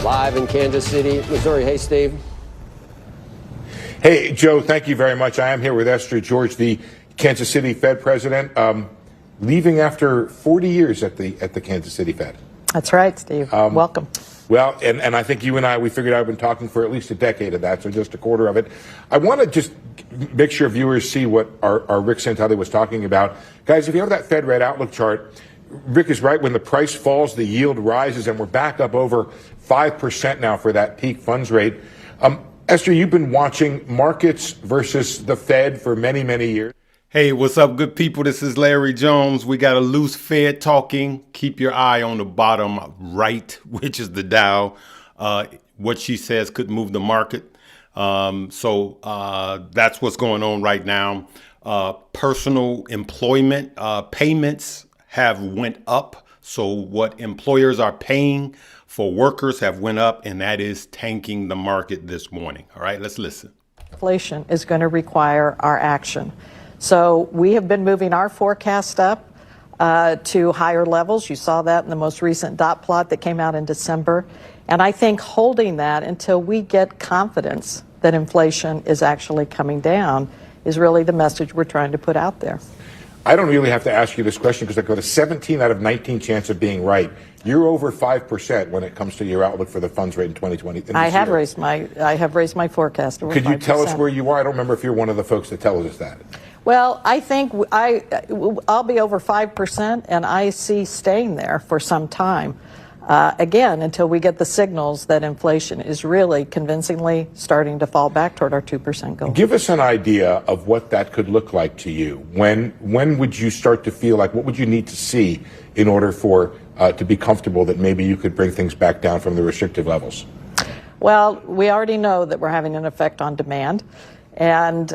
live in Kansas City, Missouri. Hey, Steve. Hey, Joe, thank you very much. I am here with Esther George, the Kansas City Fed president, leaving after 40 years at the Kansas City Fed. That's right, Steve. Welcome. Well, and I think you and I, we figured I've been talking for at least a decade of that, so just a quarter of it. I want to just make sure viewers see what our Rick Santelli was talking about. Guys, if you have that Fed Red Outlook chart, Rick is right. When the price falls, the yield rises, and we're back up over 5% now for that peak funds rate. Esther, you've been watching markets versus the Fed for many, many years. Hey, what's up, good people? This is Larry Jones. We got a loose Fed talking. Keep your eye on the bottom right, which is the Dow. What she says could move the market. So that's what's going on right now. Personal employment payments have went up. So what employers are paying for workers have went up, and that is tanking the market this morning. All right, let's listen. Inflation is going to require our action. So we have been moving our forecast up to higher levels. You saw that in the most recent dot plot that came out in December. And I think holding that until we get confidence that inflation is actually coming down is really the message we're trying to put out there. I don't really have to ask you this question because I've got a 17 out of 19 chance of being right. You're over 5% when it comes to your outlook for the funds rate in 2020. I have raised my forecast over 5%. Could you tell us where you are? I don't remember if you're one of the folks that tells us that. Well, I think I'll be over 5%, and I see staying there for some time. Again, until we get the signals that inflation is really convincingly starting to fall back toward our 2% goal. Give us an idea of what that could look like to you. When would you start to feel like, what would you need to see in order for to be comfortable that maybe you could bring things back down from the restrictive levels? Well, we already know that we're having an effect on demand. And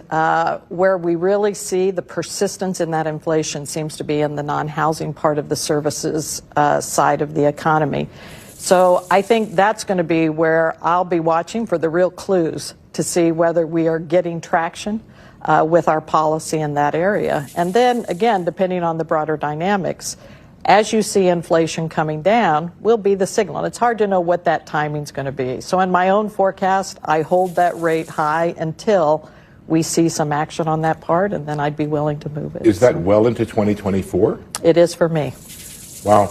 where we really see the persistence in that inflation seems to be in the non-housing part of the services side of the economy. So I think that's going to be where I'll be watching for the real clues to see whether we are getting traction with our policy in that area. And then, again, depending on the broader dynamics, as you see inflation coming down, will be the signal. And it's hard to know what that timing's going to be. So in my own forecast, I hold that rate high until we see some action on that part, and then I'd be willing to move it. Is that well into 2024? It is for me. Wow.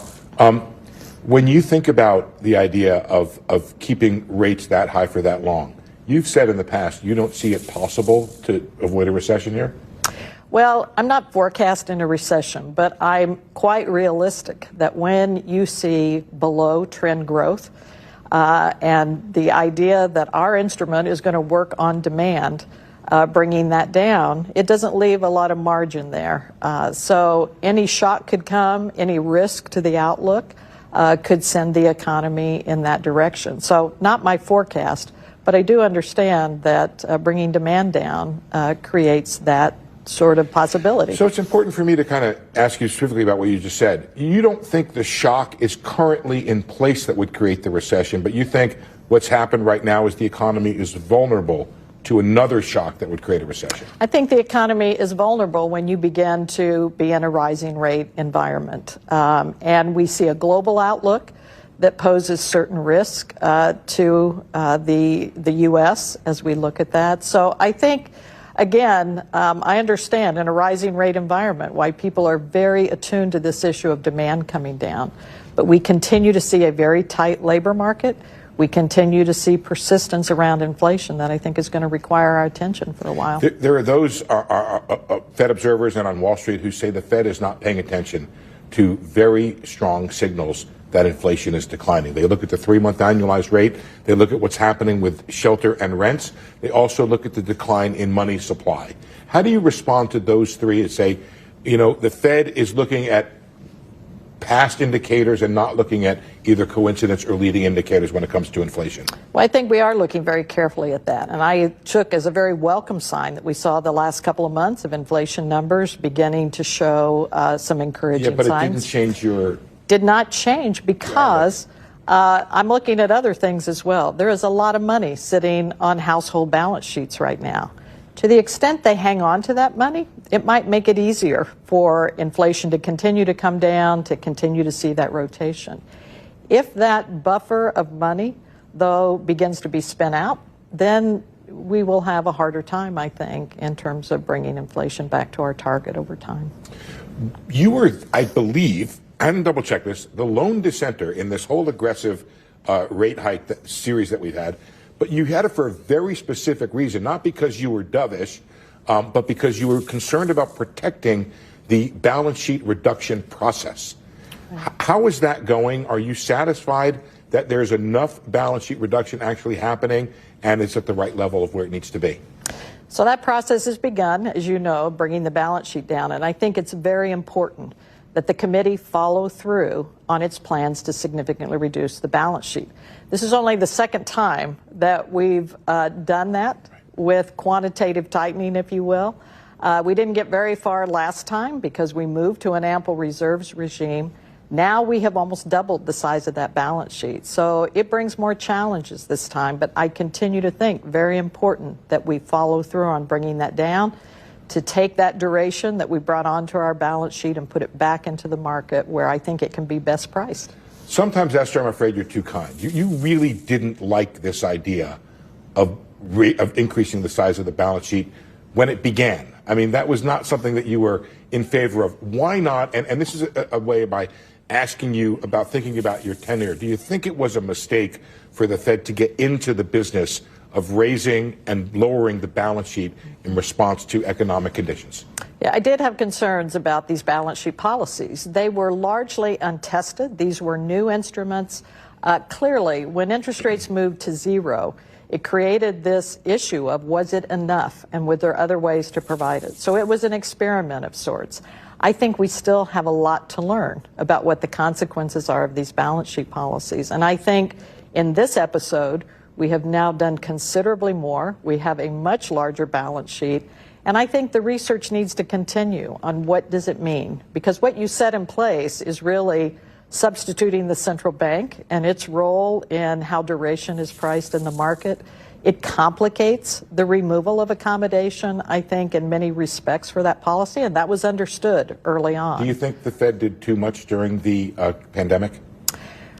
When you think about the idea of keeping rates that high for that long, you've said in the past you don't see it possible to avoid a recession here? Well, I'm not forecasting a recession, but I'm quite realistic that when you see below trend growth and the idea that our instrument is going to work on demand, bringing that down, it doesn't leave a lot of margin there. So any shock could come, any risk to the outlook could send the economy in that direction. So not my forecast, but I do understand that bringing demand down creates that sort of possibility. So it's important for me to kind of ask you specifically about what you just said. You don't think the shock is currently in place that would create the recession, but you think what's happened right now is the economy is vulnerable to another shock that would create a recession? I think the economy is vulnerable when you begin to be in a rising rate environment. And we see a global outlook that poses certain risk to the U.S. as we look at that. So I think, again, I understand in a rising rate environment why people are very attuned to this issue of demand coming down. But we continue to see a very tight labor market. We continue to see persistence around inflation that I think is going to require our attention for a while. There are those Fed observers and on Wall Street who say the Fed is not paying attention to very strong signals that inflation is declining. They look at the 3-month annualized rate. They look at what's happening with shelter and rents. They also look at the decline in money supply. How do you respond to those three and say, the Fed is looking at past indicators and not looking at either coincidence or leading indicators when it comes to inflation? Well, I think we are looking very carefully at that. And I took as a very welcome sign that we saw the last couple of months of inflation numbers beginning to show some encouraging signs. Yeah, but it didn't change your... Did not change because I'm looking at other things as well. There is a lot of money sitting on household balance sheets right now. To the extent they hang on to that money, it might make it easier for inflation to continue to come down, to continue to see that rotation. If that buffer of money though, begins to be spent out, then we will have a harder time, I think, in terms of bringing inflation back to our target over time. You were, I believe, I haven't double checked this, the lone dissenter in this whole aggressive rate hike series that we've had, but you had it for a very specific reason, not because you were dovish, but because you were concerned about protecting the balance sheet reduction process. How is that going? Are you satisfied that there's enough balance sheet reduction actually happening and it's at the right level of where it needs to be? So that process has begun, as you know, bringing the balance sheet down. And I think it's very important that the committee follow through on its plans to significantly reduce the balance sheet. This is only the second time that we've done that with quantitative tightening, if you will. We didn't get very far last time because we moved to an ample reserves regime. Now we have almost doubled the size of that balance sheet. So it brings more challenges this time, but I continue to think very important that we follow through on bringing that down, to take that duration that we brought onto our balance sheet and put it back into the market where I think it can be best priced. Sometimes, Esther, I'm afraid you're too kind. You really didn't like this idea of increasing the size of the balance sheet when it began. I mean, that was not something that you were in favor of. Why not? And this is a way by asking you about thinking about your tenure. Do you think it was a mistake for the Fed to get into the business of raising and lowering the balance sheet in response to economic conditions? Yeah, I did have concerns about these balance sheet policies. They were largely untested. These were new instruments. Clearly, when interest rates moved to zero, it created this issue of, was it enough, and were there other ways to provide it? So it was an experiment of sorts. I think we still have a lot to learn about what the consequences are of these balance sheet policies. And I think in this episode, we have now done considerably more. We have a much larger balance sheet. And I think the research needs to continue on what does it mean? Because what you set in place is really substituting the central bank and its role in how duration is priced in the market. It complicates the removal of accommodation, I think, in many respects for that policy, and that was understood early on. Do you think the Fed did too much during the pandemic?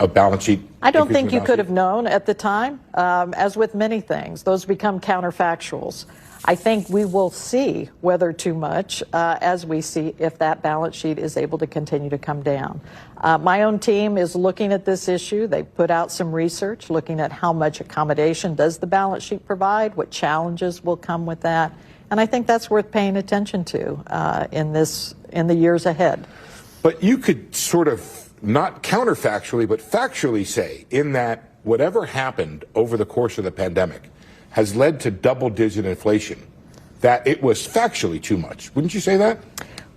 A balance sheet? I don't think you could have known at the time. As with many things, those become counterfactuals. I think we will see whether too much as we see if that balance sheet is able to continue to come down. My own team is looking at this issue. They put out some research looking at how much accommodation does the balance sheet provide, what challenges will come with that. And I think that's worth paying attention to in the years ahead. But you could sort of not counterfactually, but factually say in that whatever happened over the course of the pandemic has led to double-digit inflation, that it was factually too much. Wouldn't you say that?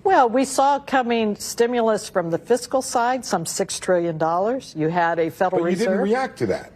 Well, we saw coming stimulus from the fiscal side, some $6 trillion. You had a Federal Reserve. But you didn't react to that.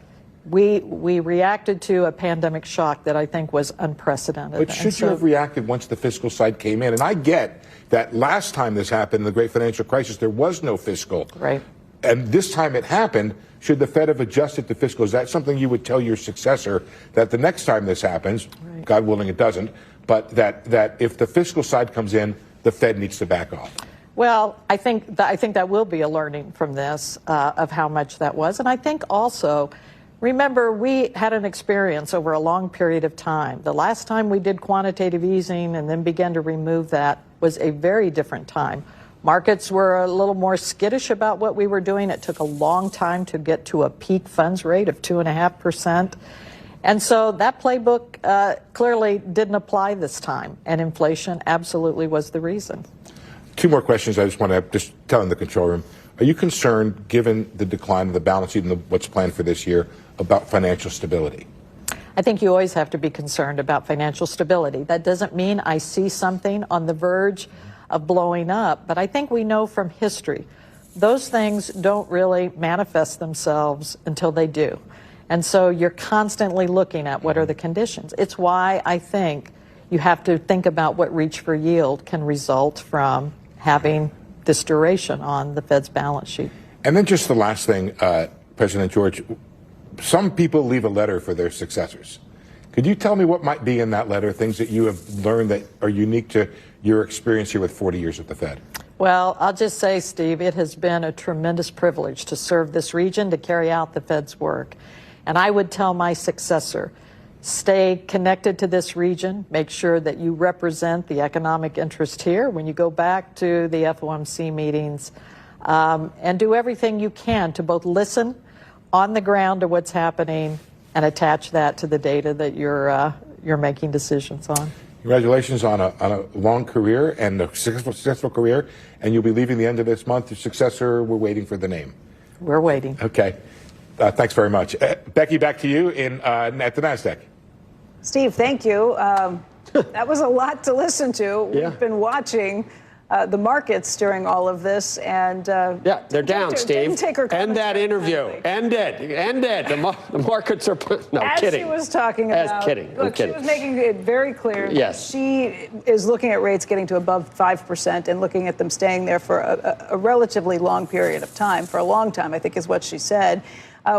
We reacted to a pandemic shock that I think was unprecedented. But should you have reacted once the fiscal side came in? And I get that last time this happened, in the great financial crisis, there was no fiscal. Right. And this time it happened. Should the Fed have adjusted to fiscal? Is that something you would tell your successor, that the next time this happens, right, God willing it doesn't, but that if the fiscal side comes in, the Fed needs to back off? Well, I think that will be a learning from this of how much that was. And I think also, remember, we had an experience over a long period of time. The last time we did quantitative easing and then began to remove that was a very different time. Markets were a little more skittish about what we were doing. It took a long time to get to a peak funds rate of 2.5%. And so that playbook clearly didn't apply this time. And inflation absolutely was the reason. Two more questions I just want to tell in the control room. Are you concerned, given the decline of the balance sheet and what's planned for this year, about financial stability? I think you always have to be concerned about financial stability. That doesn't mean I see something on the verge of blowing up, but I think we know from history those things don't really manifest themselves until they do. And so you're constantly looking at what are the conditions. It's why I think you have to think about what reach for yield can result from having this duration on the Fed's balance sheet. And then just the last thing, President George, some people leave a letter for their successors. Could you tell me what might be in that letter, things that you have learned that are unique to your experience here with 40 years at the Fed? Well, I'll just say, Steve, it has been a tremendous privilege to serve this region, to carry out the Fed's work. And I would tell my successor, stay connected to this region, make sure that you represent the economic interest here when you go back to the FOMC meetings, and do everything you can to both listen on the ground to what's happening and attach that to the data that you're making decisions on. Congratulations on a long career and a successful career, and you'll be leaving the end of this month. Your successor, we're waiting for the name. We're waiting. Okay. Thanks very much. Becky, back to you at the NASDAQ. Steve, thank you. That was a lot to listen to. Yeah. We've been watching the markets during all of this, and Yeah, they're down, Steve. Didn't take her End comments that very interview. kindly. End it. End it. The markets are... No, As kidding. she was talking about, Kidding. I'm look, kidding. she was making it very clear Yes. that she is looking at rates getting to above 5% and looking at them staying there for a relatively long period of time, for a long time, I think is what she said.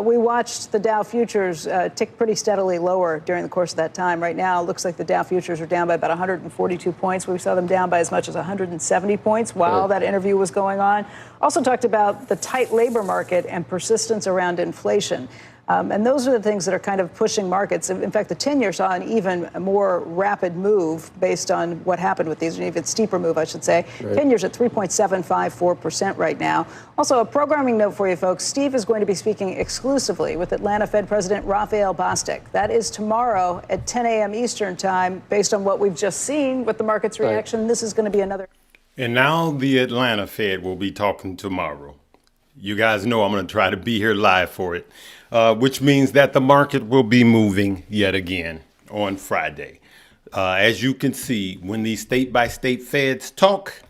We watched the Dow futures tick pretty steadily lower during the course of that time. Right now, it looks like the Dow futures are down by about 142 points. We saw them down by as much as 170 points while that interview was going on. Also talked about the tight labor market and persistence around inflation. And those are the things that are kind of pushing markets. In fact, the 10-year saw an even more rapid move based on what happened with these, an even steeper move, I should say. 10-year's at 3.754% right now. Also, a programming note for you folks. Steve is going to be speaking exclusively with Atlanta Fed President Raphael Bostic. That is tomorrow at 10 a.m. Eastern time. Based on what we've just seen with the market's reaction, this is going to be another. And now the Atlanta Fed will be talking tomorrow. You guys know I'm going to try to be here live for it, which means that the market will be moving yet again on Friday. As you can see, when these state-by-state feds talk,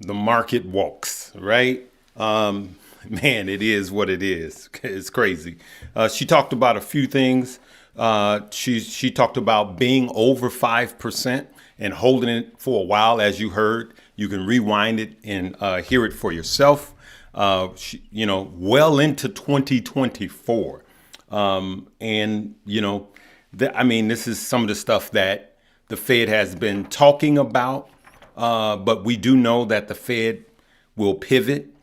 the market walks, right? Man, it is what it is. It's crazy. She talked about a few things. She talked about being over 5% and holding it for a while, as you heard. You can rewind it and hear it for yourself. Well into 2024. And, this is some of the stuff that the Fed has been talking about. But we do know that the Fed will pivot.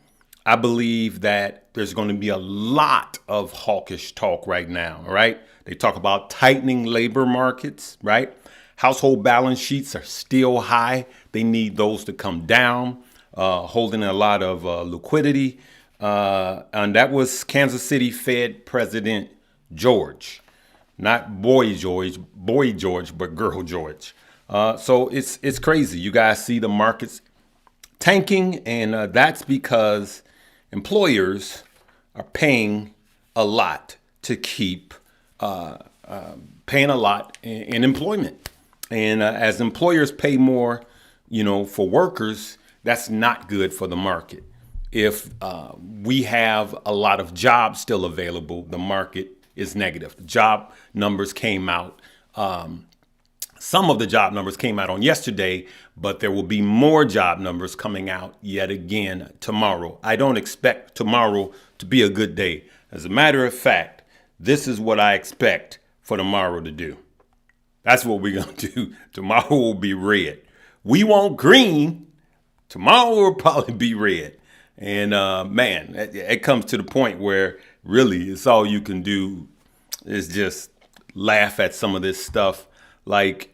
I believe that there's going to be a lot of hawkish talk right now, right? They talk about tightening labor markets, right? Household balance sheets are still high. They need those to come down. Holding a lot of liquidity. And that was Kansas City Fed President George. Not Boy George, but Girl George. So it's crazy. You guys see the markets tanking, and that's because employers are paying a lot to keep paying a lot in employment. And as employers pay more, for workers, that's not good for the market. If we have a lot of jobs still available, the market is negative. The job numbers came out. Some of the job numbers came out on yesterday, but there will be more job numbers coming out yet again tomorrow. I don't expect tomorrow to be a good day. As a matter of fact, this is what I expect for tomorrow to do. That's what we're going to do. Tomorrow will be red. We want green. Tomorrow will probably be red. And it comes to the point where really it's all you can do is just laugh at some of this stuff. Like,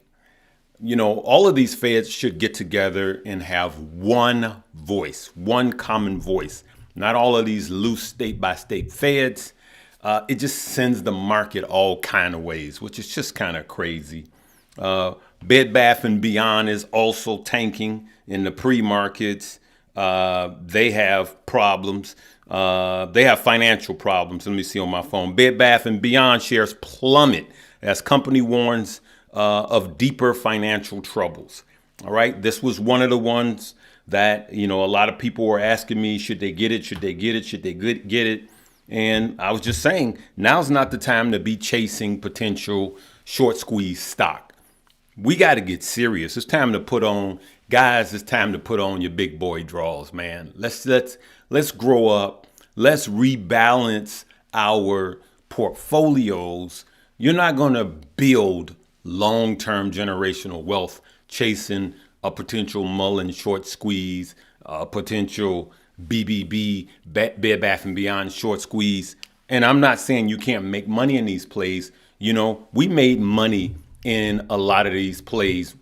all of these feds should get together and have one voice, one common voice. Not all of these loose state by state feds. It just sends the market all kind of ways, which is just kind of crazy. Bed Bath & Beyond is also tanking in the pre-markets. They have problems. They have financial problems. Let me see on my phone. Bed Bath & Beyond shares plummet as company warns of deeper financial troubles. All right. This was one of the ones that, a lot of people were asking me, should they get it? Should they get it? Should they get it? And I was just saying, now's not the time to be chasing potential short squeeze stock. We got to get serious. It's time to put on, guys, it's time to put on your big boy draws, man. Let's grow up. Let's rebalance our portfolios. You're not going to build long-term generational wealth chasing a potential Mullen short squeeze, a potential BBB, Bed Bath & Beyond short squeeze. And I'm not saying you can't make money in these plays. You know, we made money in a lot of these plays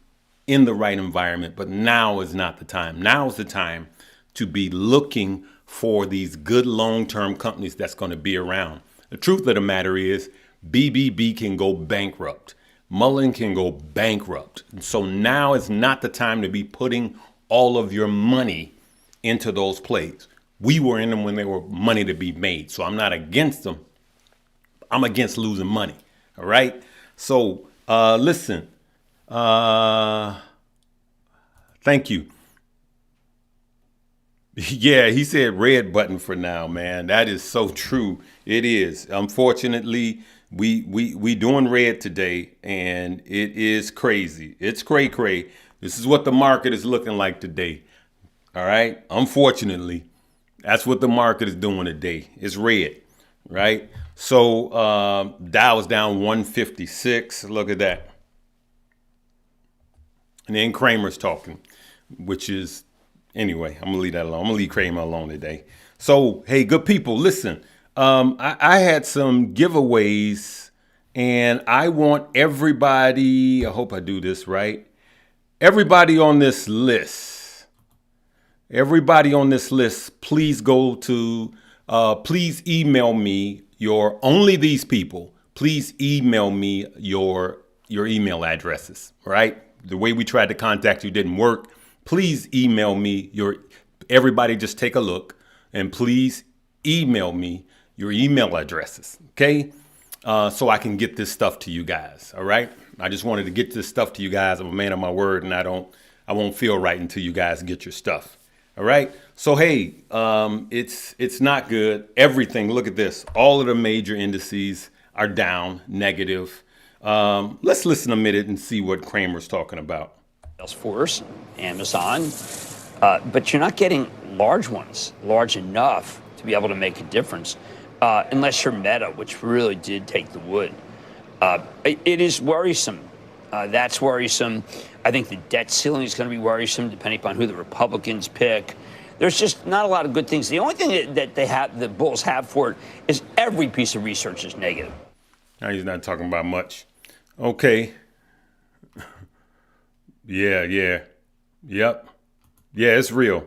in the right environment, but now is not the time. Now is the time to be looking for these good long-term companies that's going to be around. The truth of the matter is BBB can go bankrupt. Mullen can go bankrupt. And so now is not the time to be putting all of your money into those plays. We were in them when there were money to be made. So I'm not against them. I'm against losing money. All right. So listen, thank you. Yeah, he said red button for now, man. That is so true. It is. Unfortunately, we doing red today, and it is crazy. It's cray. This is what the market is looking like today. All right. Unfortunately, that's what the market is doing today. It's red, right? So Dow is down 156. Look at that. And then Kramer's talking, which is, anyway, I'm going to leave that alone. I'm going to leave Kramer alone today. So, hey, good people, listen, I had some giveaways, and I want everybody, I hope I do this right, everybody on this list, please go to, please email me only these people, please email me your email addresses, right? The way we tried to contact you didn't work. Please email me everybody just take a look, and please email me your email addresses, okay? So I can get this stuff to you guys, all right? I just wanted to get this stuff to you guys. I'm a man of my word, and I won't feel right until you guys get your stuff, all right? So, hey, it's not good. Everything, look at this. All of the major indices are down, negative. Let's listen a minute and see what Kramer's talking about. Salesforce, Amazon, but you're not getting large ones, large enough to be able to make a difference, unless you're Meta, which really did take the wood. It is worrisome. That's worrisome. I think the debt ceiling is going to be worrisome, depending upon who the Republicans pick. There's just not a lot of good things. The only thing that the bulls have for it is every piece of research is negative. Now he's not talking about much. Okay. Yeah. Yep. Yeah, it's real.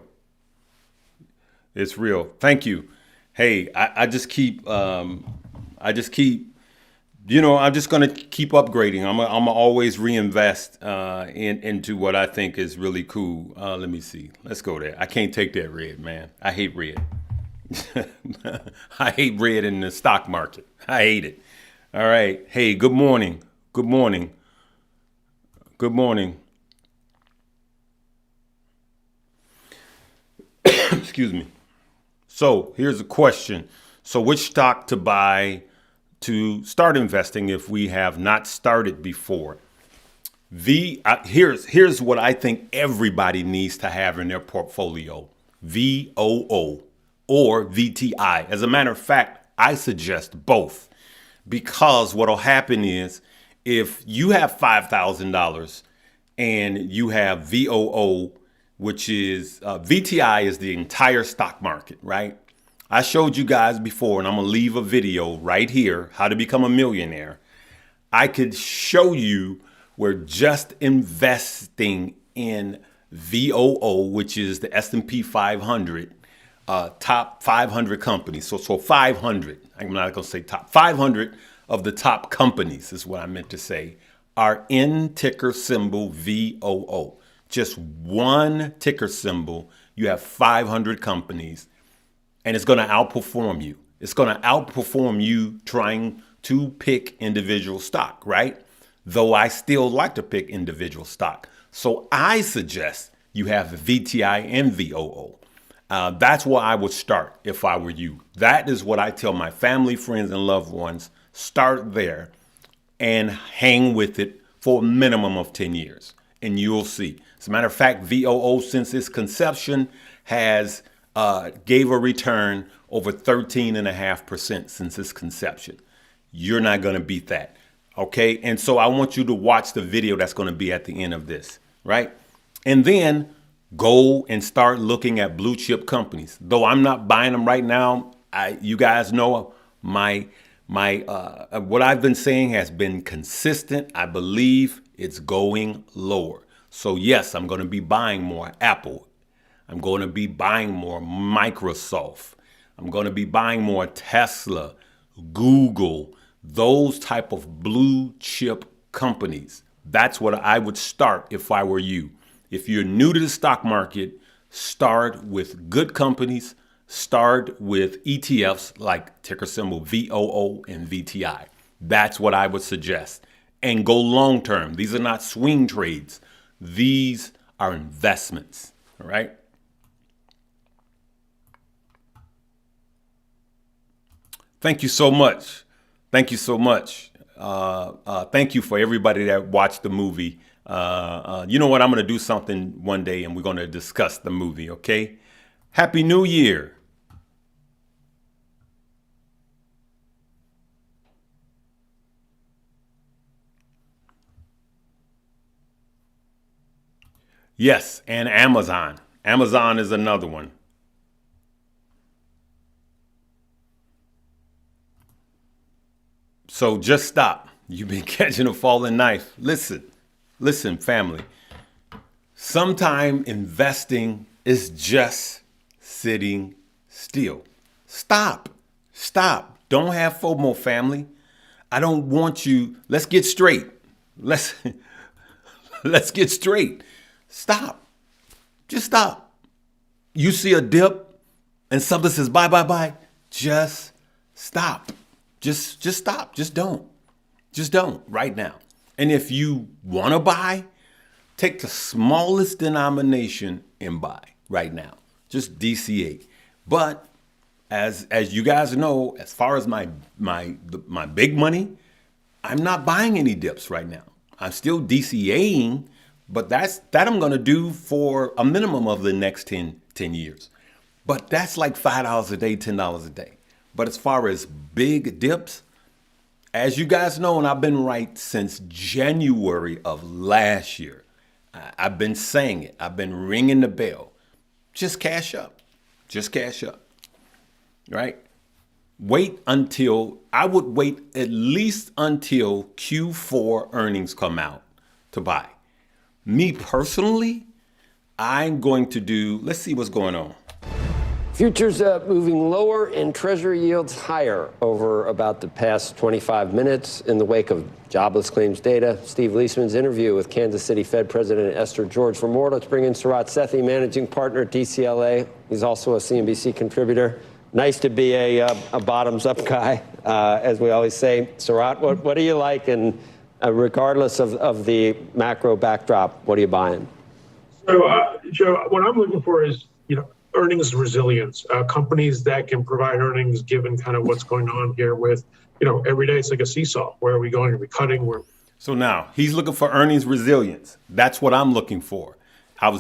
It's real. Thank you. Hey, I'm just going to keep upgrading. I'm going to always reinvest into what I think is really cool. Let me see. Let's go there. I can't take that red, man. I hate red. I hate red in the stock market. I hate it. All right. Hey, good morning. Good morning. Excuse me. So here's a question. So which stock to buy to start investing if we have not started before? Here's what I think everybody needs to have in their portfolio. VOO or VTI. As a matter of fact, I suggest both, because what'll happen is if you have $5,000 and you have VOO, which is VTI is the entire stock market, right? I showed you guys before, and I'm going to leave a video right here, how to become a millionaire. I could show you where just investing in VOO, which is the S&P 500, top 500 companies. So 500, I'm not going to say top, 500 of the top companies is what I meant to say, are in ticker symbol VOO. Just one ticker symbol, you have 500 companies, and it's going to outperform you. It's going to outperform you trying to pick individual stock, right? Though I still like to pick individual stock. So I suggest you have VTI and VOO. That's where I would start if I were you. That is what I tell my family, friends, and loved ones. Start there and hang with it for a minimum of 10 years, and you'll see. As a matter of fact, VOO, since its conception, has gave a return over 13.5% since its conception. You're not going to beat that, okay? And so I want you to watch the video that's going to be at the end of this, right? And then go and start looking at blue chip companies. Though I'm not buying them right now, you guys know What I've been saying has been consistent. I believe it's going lower. So yes, I'm going to be buying more Apple. I'm going to be buying more Microsoft. I'm going to be buying more Tesla, Google, those type of blue chip companies. That's what I would start if I were you. If you're new to the stock market, start with good companies. Start with ETFs like ticker symbol VOO and VTI. That's what I would suggest. And go long term. These are not swing trades. These are investments. All right. Thank you so much. Thank you so much. Thank you for everybody that watched the movie. You know what? I'm going to do something one day and we're going to discuss the movie. Okay. Happy New Year. Yes, and Amazon. Amazon is another one. So just stop. You've been catching a falling knife. Listen, family. Sometime investing is just sitting still. Stop. Don't have FOMO, family. I don't want you. Let's get straight. Let's get straight. Stop. Just stop. You see a dip and something says bye. Just stop. Just stop. Just don't. Just don't right now. And if you want to buy, take the smallest denomination and buy right now. Just DCA. But as you guys know, as far as my big money, I'm not buying any dips right now. I'm still DCAing. But that I'm going to do for a minimum of the next 10 years. But that's like $5 a day, $10 a day. But as far as big dips, as you guys know, and I've been right since January of last year, I've been saying it. I've been ringing the bell. Just cash up. Just cash up. Right? I would wait at least until Q4 earnings come out to buy. Me personally, I'm going to do, let's see what's going on. Futures moving lower and Treasury yields higher over about the past 25 minutes in the wake of jobless claims data. Steve Leisman's interview with Kansas City Fed President Esther George. For more, let's bring in Sarat Sethi, managing partner at DCLA. He's also a CNBC contributor. Nice to be a bottoms-up guy, as we always say. Sarat, what do you like? And regardless of the macro backdrop, what are you buying? So, Joe, what I'm looking for is, earnings resilience, companies that can provide earnings given kind of what's going on here with, every day it's like a seesaw. Where are we going? Are we cutting? So now he's looking for earnings resilience. That's what I'm looking for.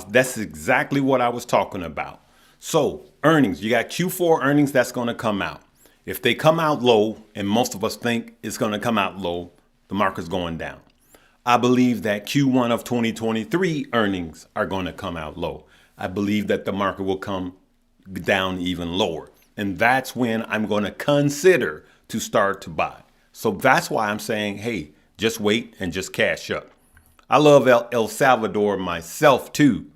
That's exactly what I was talking about. So earnings, you got Q4 earnings that's going to come out. If they come out low, and most of us think it's going to come out low, the market's going down. I believe that Q1 of 2023 earnings are going to come out low. I believe that the market will come down even lower. And that's when I'm going to consider to start to buy. So that's why I'm saying, hey, just wait and just cash up. I love El Salvador myself, too.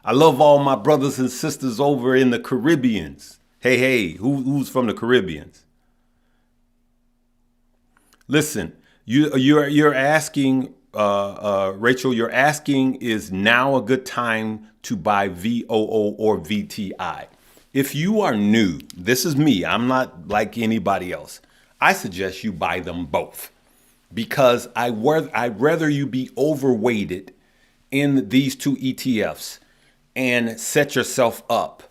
I love all my brothers and sisters over in the Caribbeans. Hey, who's from the Caribbeans? Listen, you're asking, Rachel, you're asking, is now a good time to buy VOO or VTI? If you are new, this is me. I'm not like anybody else. I suggest you buy them both because I'd rather you be overweighted in these two ETFs and set yourself up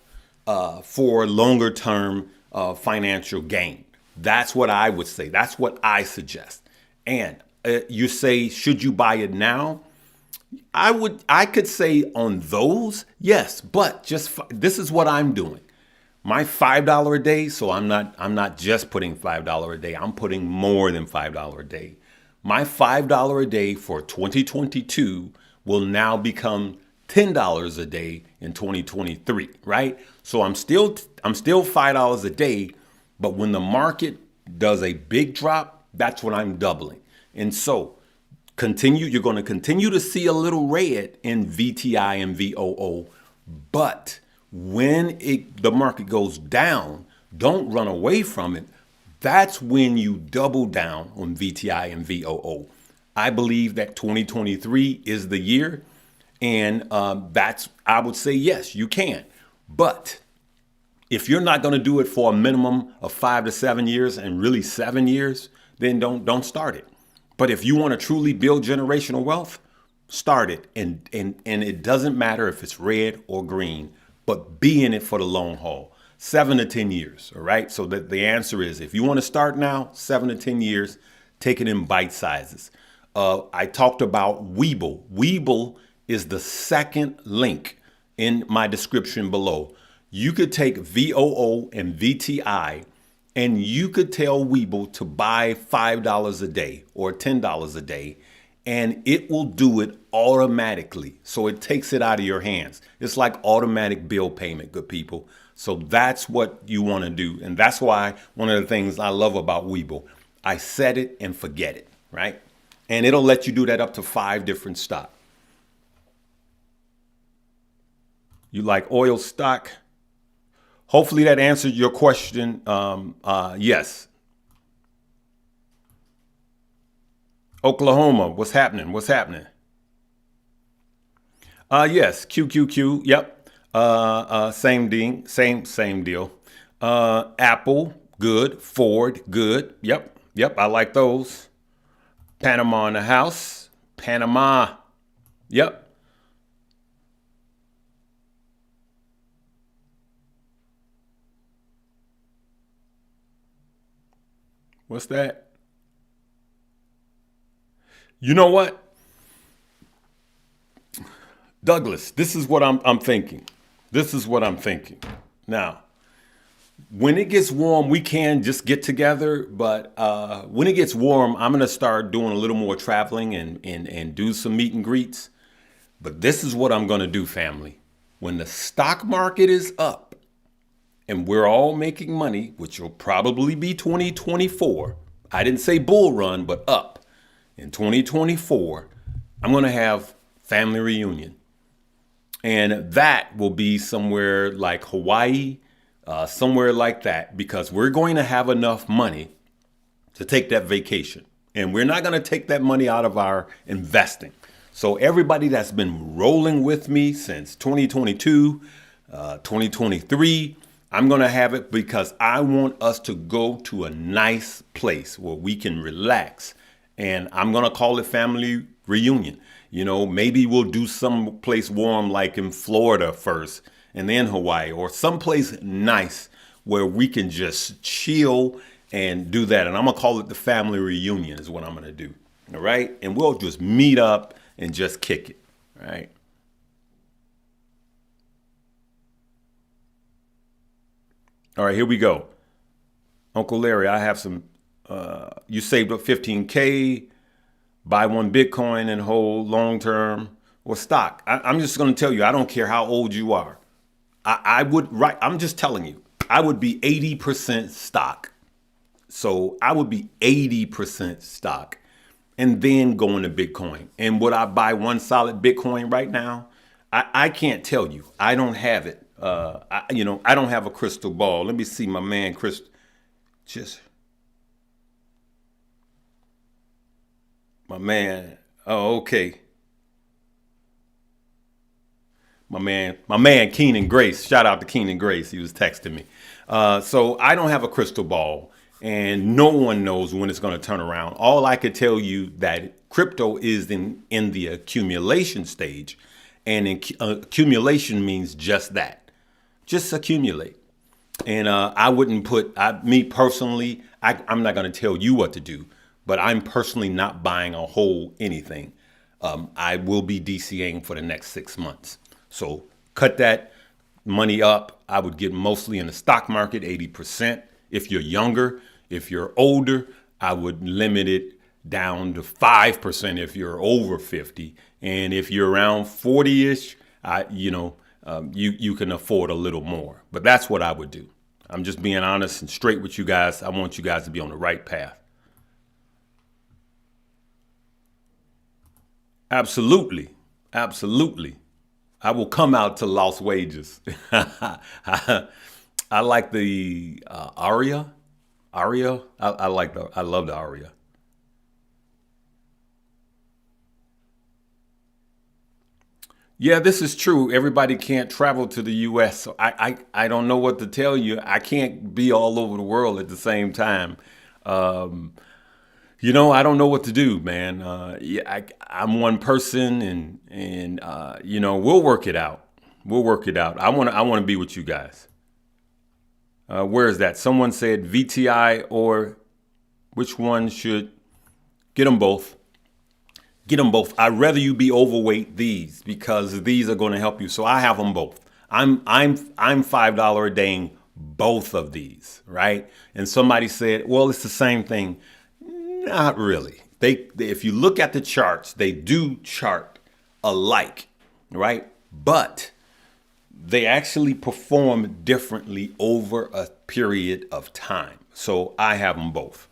for longer term financial gain. That's what I would say. That's what I suggest. And you say, should you buy it now? I could say on those, yes, but this is what I'm doing. My $5 a day, so I'm not just putting $5 a day. I'm putting more than $5 a day. My $5 a day for 2022 will now become $10 a day in 2023, right? So I'm still $5 a day, but when the market does a big drop, that's when I'm doubling. And so you're going to continue to see a little red in VTI and VOO, but when the market goes down, don't run away from it. That's when you double down on VTI and VOO. I believe that 2023 is the year, and I would say yes, you can. But if you're not going to do it for a minimum of 5 to 7 years, and really 7 years, then don't start it. But if you want to truly build generational wealth, start it. And it doesn't matter if it's red or green, but be in it for the long haul. 7 to 10 years. All right. So the answer is, if you want to start now, 7 to 10 years, take it in bite sizes. I talked about Webull. Webull is the second link in my description below. You could take VOO and VTI, and you could tell Webull to buy $5 a day or $10 a day, and it will do it automatically. So it takes it out of your hands. It's like automatic bill payment, good people. So that's what you want to do. And that's why one of the things I love about Webull, I set it and forget it, right? And it'll let you do that up to 5 different stocks. You like oil stock? Hopefully that answered your question. Yes. Oklahoma, what's happening? What's happening? Yes, QQQ. Yep. Same deal. Apple, good. Ford, good. Yep. I like those. Panama in the house. Panama. Yep. What's that? You know what? Douglas, this is what I'm thinking. This is what I'm thinking. Now, when it gets warm, we can just get together. But when it gets warm, I'm going to start doing a little more traveling and do some meet and greets. But this is what I'm going to do, family. When the stock market is up and we're all making money, which will probably be 2024. I didn't say bull run, but up. In 2024, I'm going to have family reunion. And that will be somewhere like Hawaii, somewhere like that, because we're going to have enough money to take that vacation. And we're not going to take that money out of our investing. So everybody that's been rolling with me since 2022, 2023, I'm going to have it because I want us to go to a nice place where we can relax. And I'm going to call it family reunion. You know, maybe we'll do some place warm like in Florida first and then Hawaii, or someplace nice where we can just chill and do that. And I'm going to call it the family reunion is what I'm going to do. All right. And we'll just meet up and just kick it. All right. All right, here we go. Uncle Larry, I have some, you saved up 15K, buy one Bitcoin and hold long-term or stock. I'm just going to tell you, I don't care how old you are. I'm just telling you, I would be 80% stock. So I would be 80% stock and then go into Bitcoin. And would I buy one solid Bitcoin right now? I can't tell you. I don't have it. I don't have a crystal ball. Let me see my man, Chris. My man. Oh, okay. My man, Keenan Grace. Shout out to Keenan Grace. He was texting me. So I don't have a crystal ball, and no one knows when it's going to turn around. All I could tell you that crypto is in the accumulation stage, and accumulation means just that. Just accumulate. And I wouldn't me personally, I'm not going to tell you what to do, but I'm personally not buying a whole anything. I will be DCAing for the next 6 months. So cut that money up. I would get mostly in the stock market, 80%. If you're younger, if you're older, I would limit it down to 5% if you're over 50. And if you're around 40-ish, you can afford a little more. But that's what I would do. I'm just being honest and straight with you guys. I want you guys to be on the right path. Absolutely. Absolutely. I will come out to lost wages. I like the Aria. Aria. I love the Aria. Yeah, this is true. Everybody can't travel to the U.S. So I don't know what to tell you. I can't be all over the world at the same time. I don't know what to do, man. I'm one person, and we'll work it out. We'll work it out. I want to be with you guys. Where is that? Someone said VTI, or which one should get them both? Get them both. I'd rather you be overweight these, because these are going to help you. So I have them both. I'm $5 a day in both of these, right? And somebody said, well, it's the same thing. Not really. If you look at the charts, they do chart alike, right? But they actually perform differently over a period of time. So I have them both.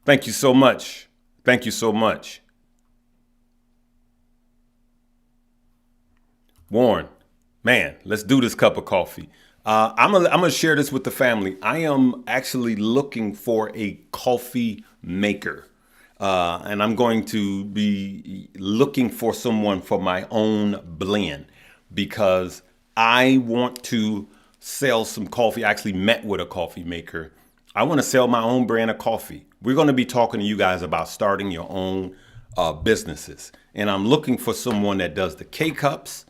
Thank you so much. Thank you so much. Warren, man, let's do this cup of coffee. I'm gonna share this with the family. I am actually looking for a coffee maker. And I'm going to be looking for someone for my own blend, because I want to sell some coffee. I actually met with a coffee maker. I want to sell my own brand of coffee. We're going to be talking to you guys about starting your own businesses. And I'm looking for someone that does the K-cups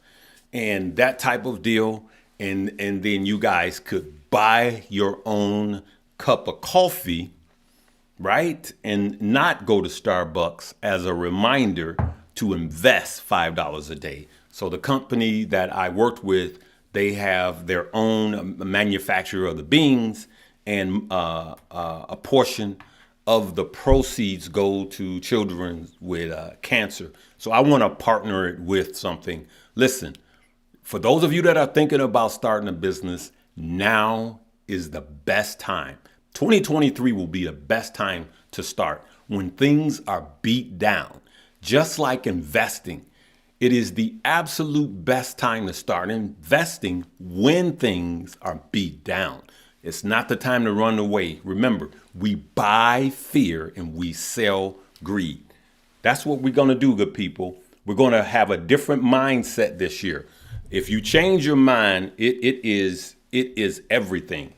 and that type of deal. And then you guys could buy your own cup of coffee, right? And not go to Starbucks, as a reminder to invest $5 a day. So the company that I worked with, they have their own manufacturer of the beans, and a portion of the proceeds go to children with cancer. So I want to partner it with something. Listen, for those of you that are thinking about starting a business, now is the best time. 2023 will be the best time to start, when things are beat down. Just like investing, it is the absolute best time to start investing when things are beat down. It's not the time to run away. Remember, we buy fear and we sell greed. That's what we're going to do, good people. We're going to have a different mindset this year. If you change your mind, it is everything.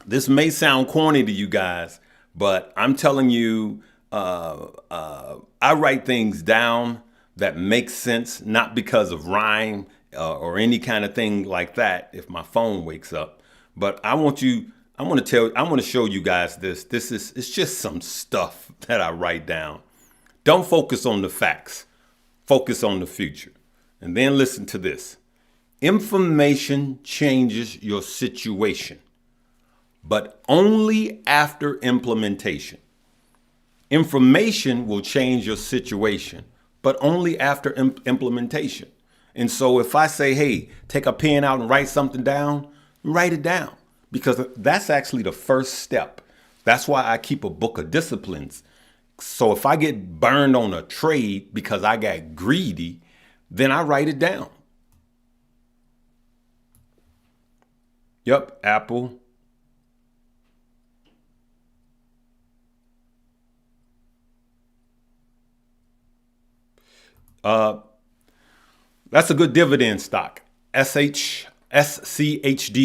This may sound corny to you guys, but I'm telling you, I write things down that make sense, not because of rhyme or any kind of thing like that if my phone wakes up. But I want to show you guys this. It's just some stuff that I write down. Don't focus on the facts. Focus on the future. And then listen to this. Information changes your situation, but only after implementation. Information will change your situation, but only after implementation. And so if I say, hey, take a pen out and write something down, write it down, because that's actually the first step. That's why I keep a book of disciplines. So if I get burned on a trade because I got greedy, then I write it down. Yep, Apple. That's a good dividend stock. SCHD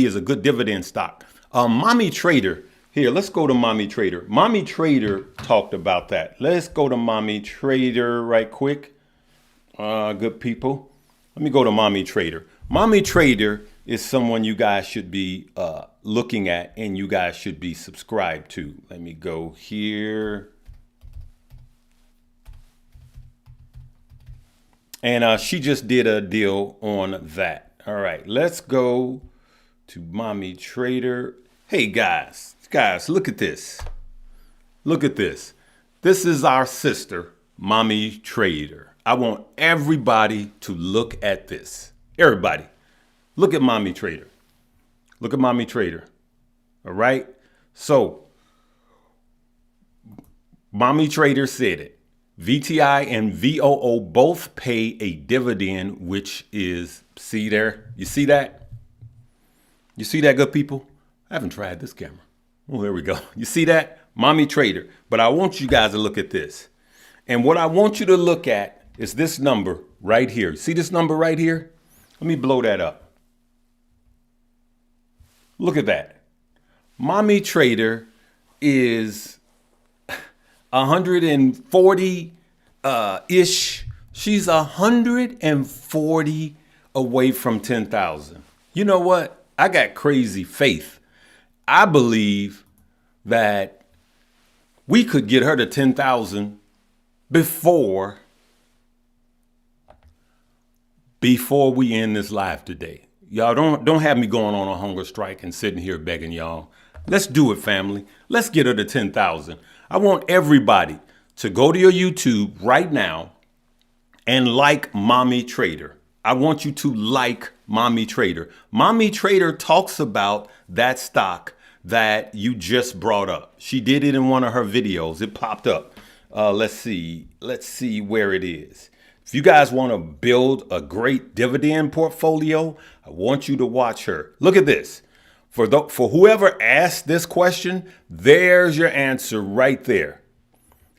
is a good dividend stock. Mommy Trader. Here, let's go to Mommy Trader. Mommy Trader talked about that. Let's go to Mommy Trader right quick. Good people. Let me go to Mommy Trader. Mommy Trader is someone you guys should be looking at, and you guys should be subscribed to. Let me go here. And she just did a deal on that. All right, let's go to Mommy Trader. Hey, guys, look at this. Look at this. This is our sister, Mommy Trader. I want everybody to look at this. Everybody, look at Mommy Trader. Look at Mommy Trader. All right. So Mommy Trader said it. VTI and VOO both pay a dividend, which is, see there? You see that? You see that, good people? I haven't tried this camera. Oh, there we go. You see that? Mommy Trader. But I want you guys to look at this. And what I want you to look at is this number right here. See this number right here? Let me blow that up. Look at that. Mommy Trader is 140 ish. She's 140 away from 10,000. You know what? I got crazy faith. I believe that we could get her to 10,000 before we end this live today. Y'all don't have me going on a hunger strike and sitting here begging y'all. Let's do it, family. Let's get her to 10,000. I want everybody to go to your YouTube right now and like Mommy Trader. I want you to like Mommy Trader. Mommy Trader talks about that stock that you just brought up. She did it in one of her videos. It popped up. Let's see where it is. If you guys want to build a great dividend portfolio, I want you to watch her. Look at this. For whoever asked this question, there's your answer right there.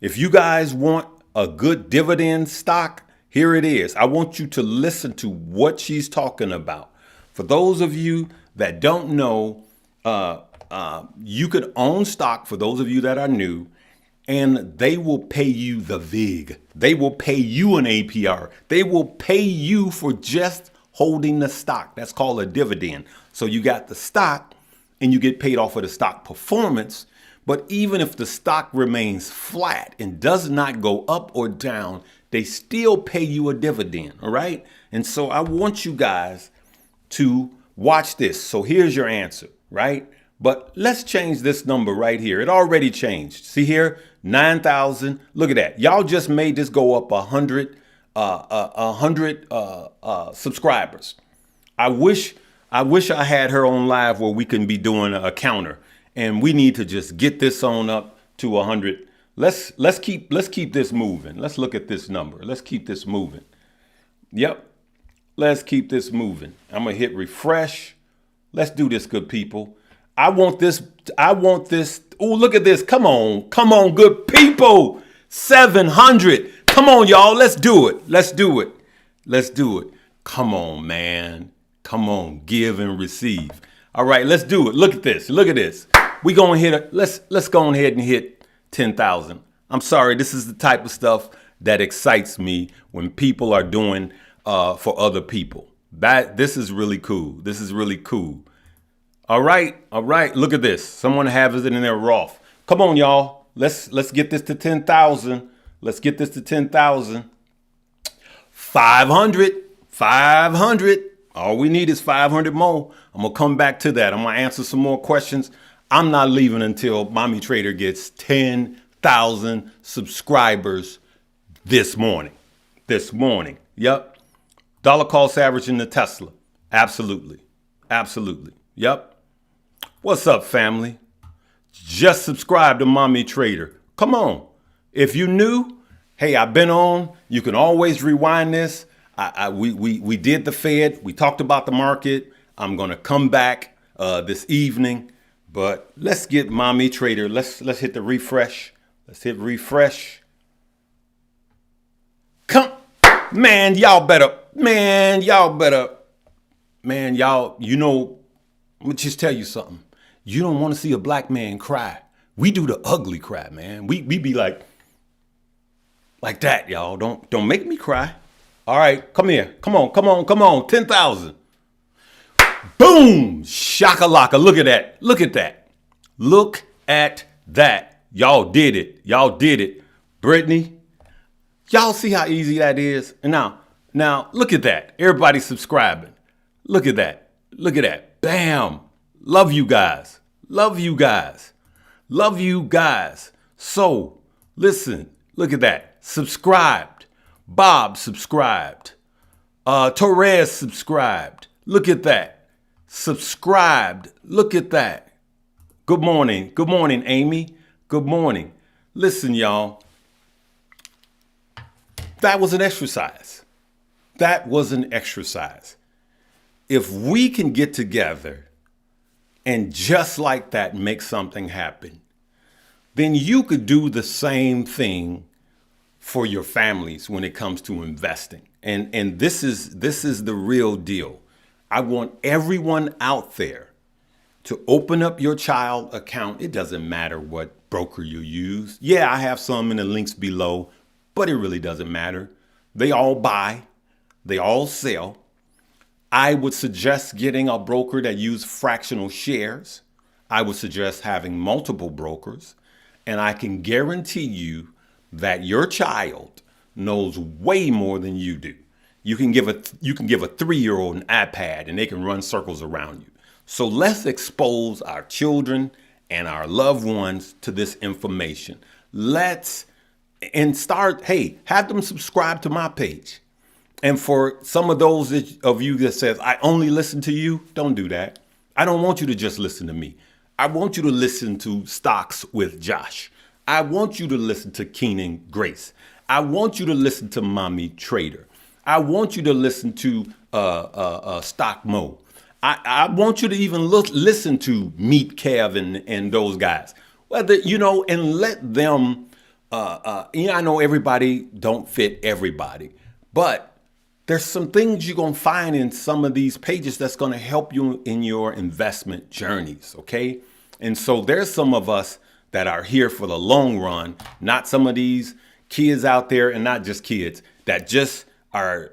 If you guys want a good dividend stock, here it is. I want you to listen to what she's talking about. For those of you that don't know, you could own stock, for those of you that are new, and they will pay you the VIG. They will pay you an APR. They will pay you for just holding the stock. That's called a dividend. So you got the stock and you get paid off of the stock performance. But even if the stock remains flat and does not go up or down, they still pay you a dividend. All right. And so I want you guys to watch this. So here's your answer, right? But let's change this number right here. It already changed. See here, 9,000. Look at that. Y'all just made this go up 100 subscribers. I wish I had her on live where we can be doing a counter, and we need to just get this on up to 100. Let's keep this moving. Let's look at this number. Let's keep this moving. Yep. Let's keep this moving. I'm going to hit refresh. Let's do this, good people. I want this. Oh, look at this. Come on, good people. 700. Come on, y'all. Let's do it. Let's do it. Come on, man. Come on, give and receive. All right, let's do it. Look at this. We going to hit let's go ahead and hit 10,000. I'm sorry. This is the type of stuff that excites me when people are doing for other people. This is really cool. All right. Look at this. Someone has it in their Roth. Come on, y'all. Let's get this to 10,000. 500. All we need is 500 more. I'm going to come back to that. I'm going to answer some more questions. I'm not leaving until Mommy Trader gets 10,000 subscribers this morning. Yep. Dollar cost average in the Tesla. Absolutely. Yep. What's up, family? Just subscribe to Mommy Trader. Come on. If you new, hey, I've been on. You can always rewind this. We did the Fed. We talked about the market. I'm going to come back this evening. But let's get Mommy Trader. Let's hit the refresh. Let's hit refresh. Come. Man, y'all better. You know, let me just tell you something. You don't want to see a black man cry. We do the ugly cry, man. We be like that, y'all. Don't make me cry. All right, come here. Come on. 10,000. Boom! Shakalaka. Look at that. Y'all did it. Brittany, y'all see how easy that is? And now look at that. Everybody subscribing. Look at that. Bam. Love you guys. So listen, look at that. Subscribed. Bob subscribed. Torres subscribed. Look at that. Subscribed. Look at that. Good morning. Good morning, Amy. Good morning. Listen, y'all. That was an exercise. That was an exercise. If we can get together and just like that make something happen, then you could do the same thing for your families when it comes to investing. And this is the real deal. I want everyone out there to open up your child account. It doesn't matter what broker you use. Yeah, I have some in the links below, but it really doesn't matter. They all buy, they all sell. I would suggest getting a broker that uses fractional shares. I would suggest having multiple brokers. And I can guarantee you that your child knows way more than you do. You can give a 3-year-old an iPad and they can run circles around you. So let's expose our children and our loved ones to this information. Have them subscribe to my page. And for some of those of you that says, I only listen to you, don't do that. I don't want you to just listen to me. I want you to listen to Stocks with Josh. I want you to listen to Keenan Grace. I want you to listen to Mommy Trader. I want you to listen to Stock Mo. I want you to even listen to Meet Kev and those guys. Whether, and let them, I know everybody don't fit everybody, but there's some things you're going to find in some of these pages that's going to help you in your investment journeys, okay? And so there's some of us that are here for the long run, not some of these kids out there, and not just kids, that just are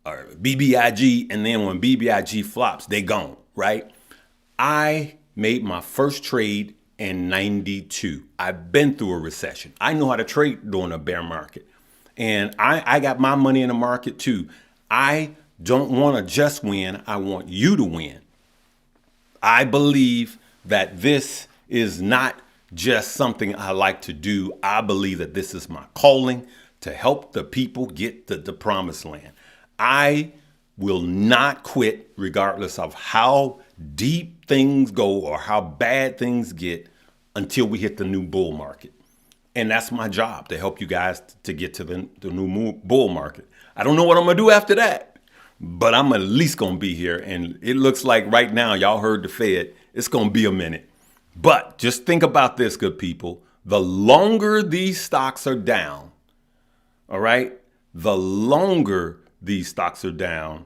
BBIG, and then when BBIG flops, they gone, right? I made my first trade in 92. I've been through a recession. I know how to trade during a bear market. And I got my money in the market too. I don't want to just win. I want you to win. I believe that this is not just something I like to do. I believe that this is my calling to help the people get to the promised land. I will not quit regardless of how deep things go or how bad things get until we hit the new bull market. And that's my job, to help you guys to get to the new bull market. I don't know what I'm going to do after that, but I'm at least going to be here. And it looks like right now, y'all heard the Fed, it's going to be a minute. But just think about this, good people. The longer these stocks are down, all right, the longer these stocks are down,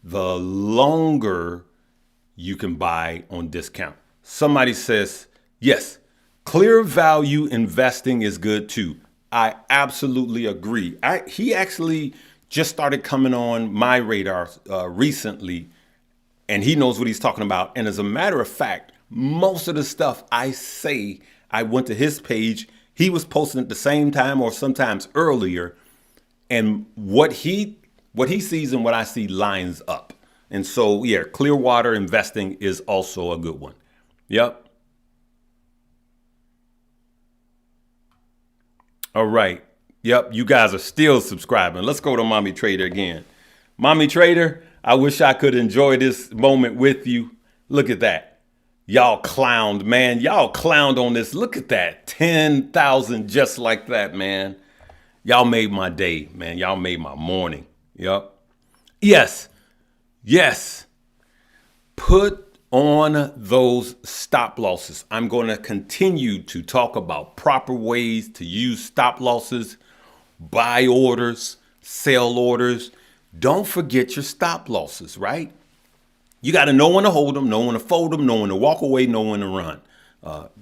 the longer you can buy on discount. Somebody says, yes, clear value investing is good too. I absolutely agree. He actually just started coming on my radar recently, and he knows what he's talking about. And as a matter of fact, most of the stuff I say, I went to his page. He was posting at the same time or sometimes earlier. And what he sees and what I see lines up. And so, yeah, Clearwater investing is also a good one. Yep. All right. Yep. You guys are still subscribing. Let's go to Mommy Trader again. Mommy Trader, I wish I could enjoy this moment with you. Look at that. Y'all clowned, man. Y'all clowned on this. Look at that. 10,000 just like that, man. Y'all made my day, man. Y'all made my morning. Yep. Yes. Yes. Put on those stop losses. I'm going to continue to talk about proper ways to use stop losses, buy orders, sell orders. Don't forget your stop losses, right? You got to know when to hold them, know when to fold them, know when to walk away, know when to run.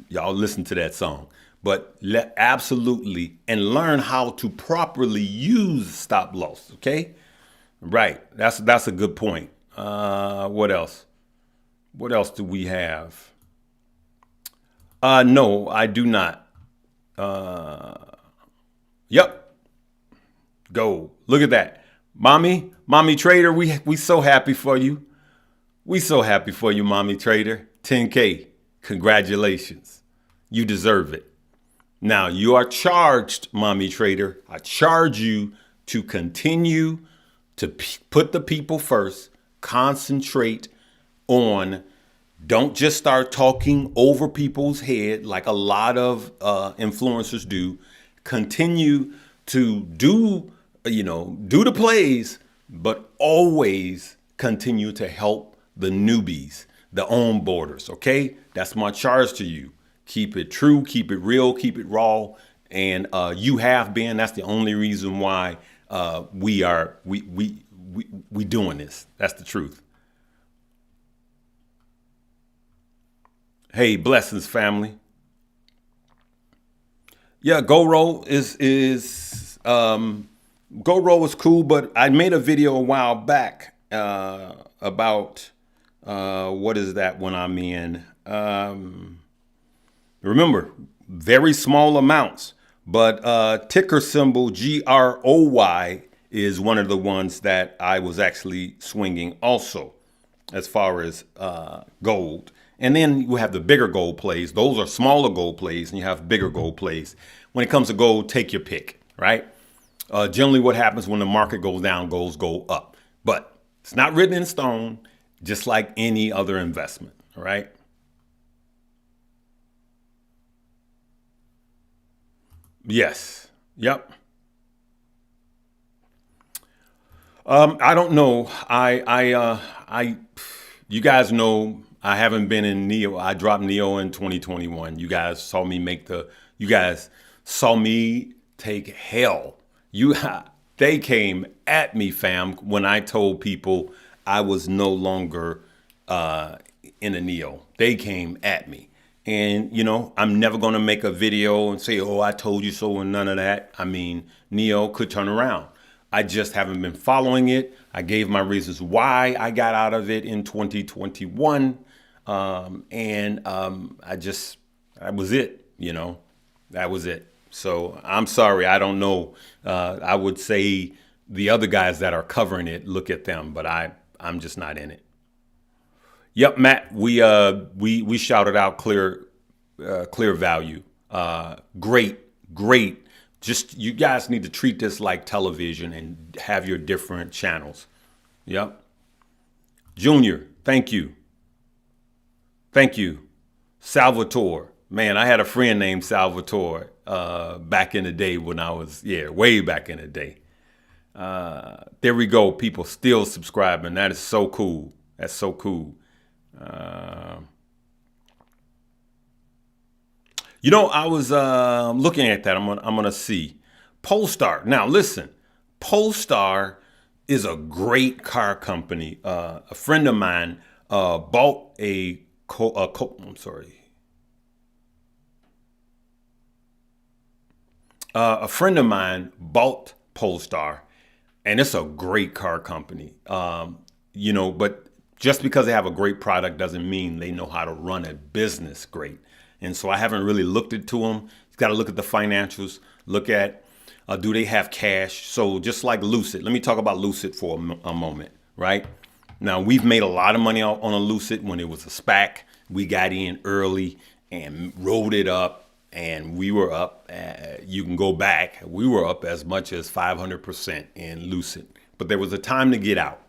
Y'all listen to that song. But absolutely, and learn how to properly use stop loss, okay? Right. That's a good point. What else? What else do we have? No, I do not. Yep. Go. Look at that. Mommy Trader, we so happy for you. We so happy for you, Mommy Trader. 10K. Congratulations. You deserve it. Now, you are charged, Mommy Trader. I charge you to continue to put the people first, concentrate on, don't just start talking over people's head like a lot of influencers do. Continue to do the plays, but always continue to help the newbies, the onboarders. Okay, that's my charge to you. Keep it true, keep it real, keep it raw, and you have been. That's the only reason why we doing this. That's the truth. Hey, blessings, family. Yeah, GoRo is GoRo is cool, but I made a video a while back about what is that when I'm in. Remember, very small amounts, but ticker symbol GROY is one of the ones that I was actually swinging also, as far as gold. And then you have the bigger gold plays. Those are smaller gold plays, and you have bigger gold plays. When it comes to gold, take your pick, right? Generally what happens when the market goes down, gold go up. But it's not written in stone, just like any other investment, all right? Yes. Yep. I don't know. You guys know I haven't been in Neo. I dropped Neo in 2021. You guys saw me take hell. They came at me, fam, when I told people I was no longer in a Neo. They came at me. And, I'm never going to make a video and say, oh, I told you so, and none of that. I mean, Neo could turn around. I just haven't been following it. I gave my reasons why I got out of it in 2021. That was it, that was it. So I'm sorry. I don't know. I would say the other guys that are covering it, look at them, but I'm just not in it. Yep, Matt, we shouted out clear value. Great. Just, you guys need to treat this like television and have your different channels. Yep. Junior, thank you. Salvatore. Man, I had a friend named Salvatore back in the day when I was, way back in the day. There we go. People still subscribing. That is so cool. That's so cool. I was looking at that. I'm gonna see Polestar. Now listen, Polestar is a great car company. A friend of mine bought a friend of mine bought Polestar, and it's a great car company. But just because they have a great product doesn't mean they know how to run a business great. And so I haven't really looked into them. You got to look at the financials, look at, do they have cash? So just like Lucid, let me talk about Lucid for a moment, right? Now, we've made a lot of money on a Lucid when it was a SPAC. We got in early and rolled it up, and we were up. You can go back. We were up as much as 500% in Lucid. But there was a time to get out.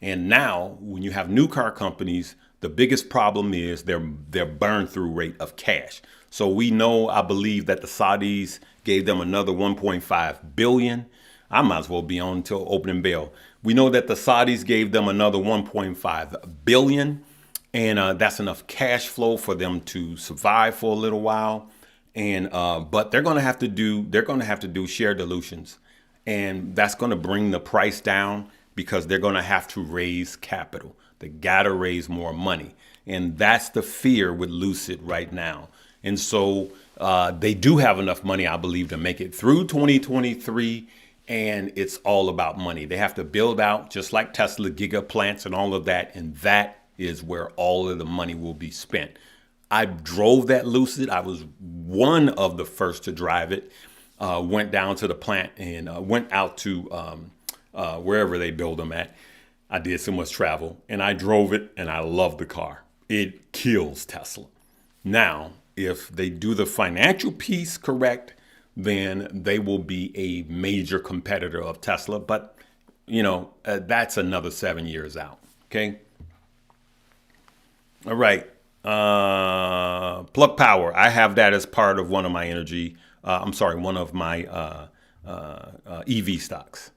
And now, when you have new car companies, the biggest problem is their burn through rate of cash. So we know, I believe that the Saudis gave them another 1.5 billion. I might as well be on until opening bell. We know that the Saudis gave them another 1.5 billion, and that's enough cash flow for them to survive for a little while. And but they're going to have to do share dilutions, and that's going to bring the price down because they're going to have to raise capital. They got to raise more money. And that's the fear with Lucid right now. And so they do have enough money, I believe, to make it through 2023. And it's all about money. They have to build out, just like Tesla, giga plants and all of that. And that is where all of the money will be spent. I drove that Lucid. I was one of the first to drive it. Went down to the plant and went out to wherever they build them at. I did so much travel, and I drove it, and I love the car. It kills Tesla. Now, if they do the financial piece correct, then they will be a major competitor of Tesla. But, that's another 7 years out. Okay. All right. Plug Power. I have that as part of one of my one of my EV stocks.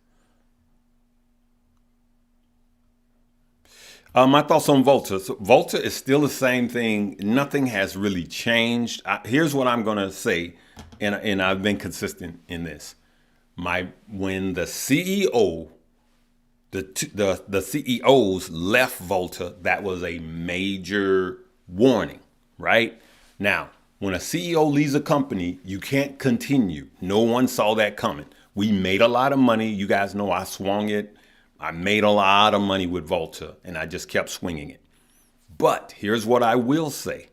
My thoughts on Volta. So Volta is still the same thing. Nothing has really changed. Here's what I'm going to say, and I've been consistent in this. When the CEO, the CEOs left Volta, that was a major warning, right? Now, when a CEO leaves a company, you can't continue. No one saw that coming. We made a lot of money. You guys know I swung it. I made a lot of money with Volta, and I just kept swinging it. But here's what I will say.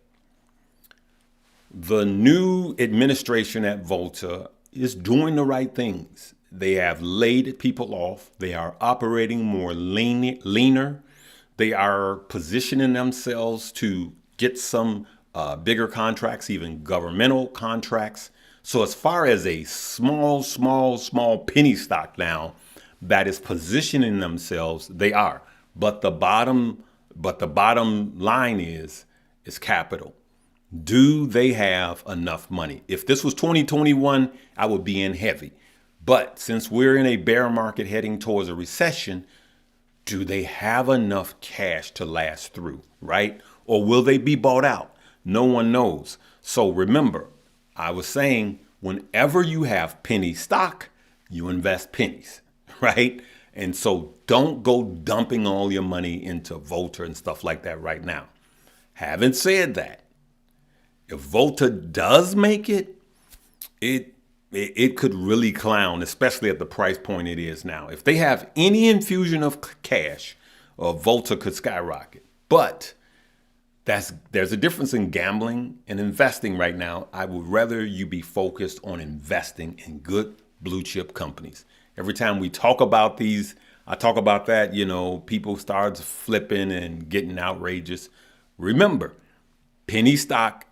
The new administration at Volta is doing the right things. They have laid people off. They are operating more leaner. They are positioning themselves to get some bigger contracts, even governmental contracts. So as far as a small penny stock now, that is positioning themselves, they are. But the bottom line is capital. Do they have enough money? If this was 2021, I would be in heavy. But since we're in a bear market heading towards a recession, do they have enough cash to last through, right? Or will they be bought out? No one knows. So remember, I was saying, whenever you have penny stock, you invest pennies. Right? And so don't go dumping all your money into Volta and stuff like that right now. Having said that, if Volta does make it, it could really clown, especially at the price point it is now. If they have any infusion of cash, Volta could skyrocket. But there's a difference in gambling and investing right now. I would rather you be focused on investing in good blue chip companies. Every time we talk about these, I talk about that, people start flipping and getting outrageous. Remember, penny stock,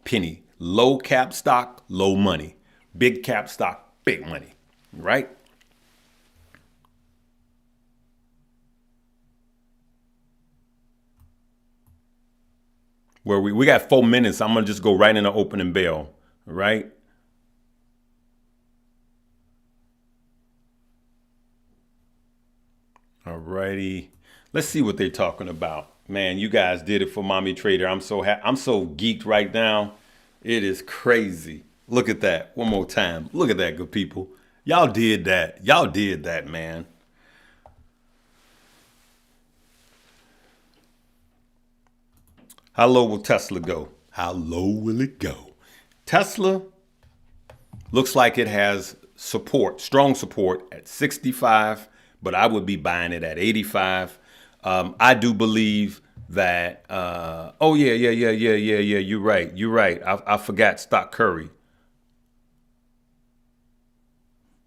penny. Low cap stock, low money. Big cap stock, big money, right? Where we got 4 minutes, I'm going to just go right into opening bell, right? All righty. Let's see what they're talking about. Man, you guys did it for Mommy Trader. I'm so geeked right now. It is crazy. Look at that. One more time. Look at that, good people. Y'all did that. Y'all did that, man. How low will Tesla go? How low will it go? Tesla looks like it has support, strong support at 65. But I would be buying it at 85. I do believe that. Yeah. You're right. I forgot Stock Curry.